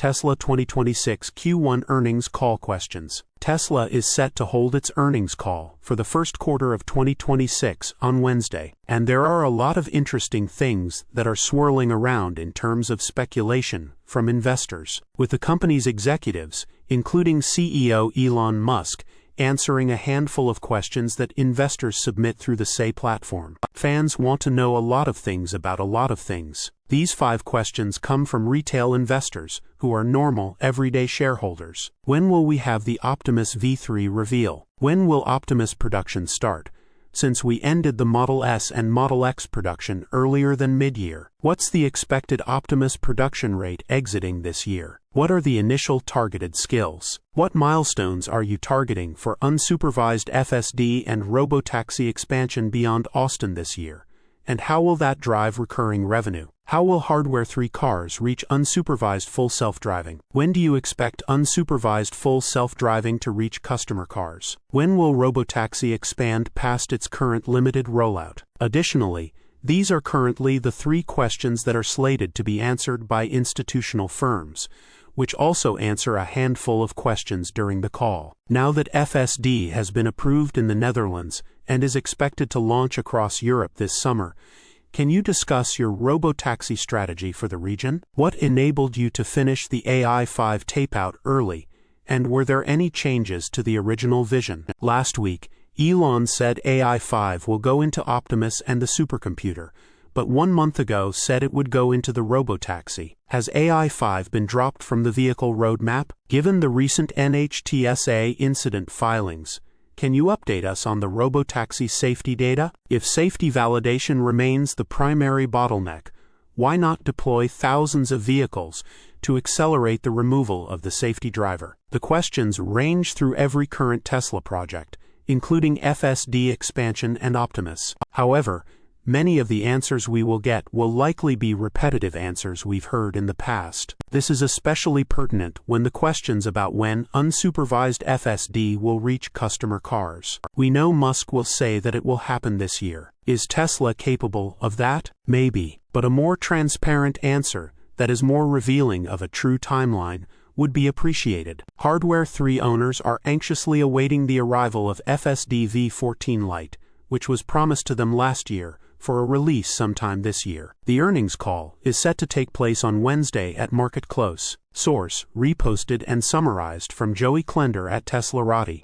Tesla 2026 Q1 earnings call questions. Tesla is set to hold its earnings call for the first quarter of 2026 on Wednesday, and there are a lot of interesting things that are swirling around in terms of speculation from investors, with the company's executives, including CEO Elon Musk, answering a handful of questions that investors submit through the Say platform. Fans want to know a lot of things about a lot of things. These 5 questions come from retail investors who are normal, everyday shareholders. When will we have the Optimus V3 reveal? When will Optimus production start, since we ended the Model S and Model X production earlier than mid-year? What's the expected Optimus production rate exiting this year? What are the initial targeted skills? What milestones are you targeting for unsupervised FSD and robotaxi expansion beyond Austin this year? And how will that drive recurring revenue? How will Hardware 3 cars reach unsupervised full self-driving? When do you expect unsupervised full self-driving to reach customer cars? When will robotaxi expand past its current limited rollout? Additionally, these are currently the 3 questions that are slated to be answered by institutional firms, which also answer a handful of questions during the call. Now that FSD has been approved in the Netherlands and is expected to launch across Europe this summer, can you discuss your robotaxi strategy for the region? What enabled you to finish the AI5 tape-out early, and were there any changes to the original vision? Last week, Elon said AI5 will go into Optimus and the supercomputer, but 1 month ago said it would go into the robotaxi. Has AI5 been dropped from the vehicle roadmap? Given the recent NHTSA incident filings, can you update us on the robotaxi safety data? If safety validation remains the primary bottleneck, why not deploy thousands of vehicles to accelerate the removal of the safety driver? The questions range through every current Tesla project, including FSD expansion and Optimus. However, many of the answers we will get will likely be repetitive answers we've heard in the past. This is especially pertinent when the questions about when unsupervised FSD will reach customer cars. We know Musk will say that it will happen this year. Is Tesla capable of that? Maybe, but a more transparent answer that is more revealing of a true timeline would be appreciated. Hardware 3 owners are anxiously awaiting the arrival of FSD V14 Lite, which was promised to them last year, for a release sometime this year. The earnings call is set to take place on Wednesday at market close. Source: reposted and summarized from Joey Klender at teslarati.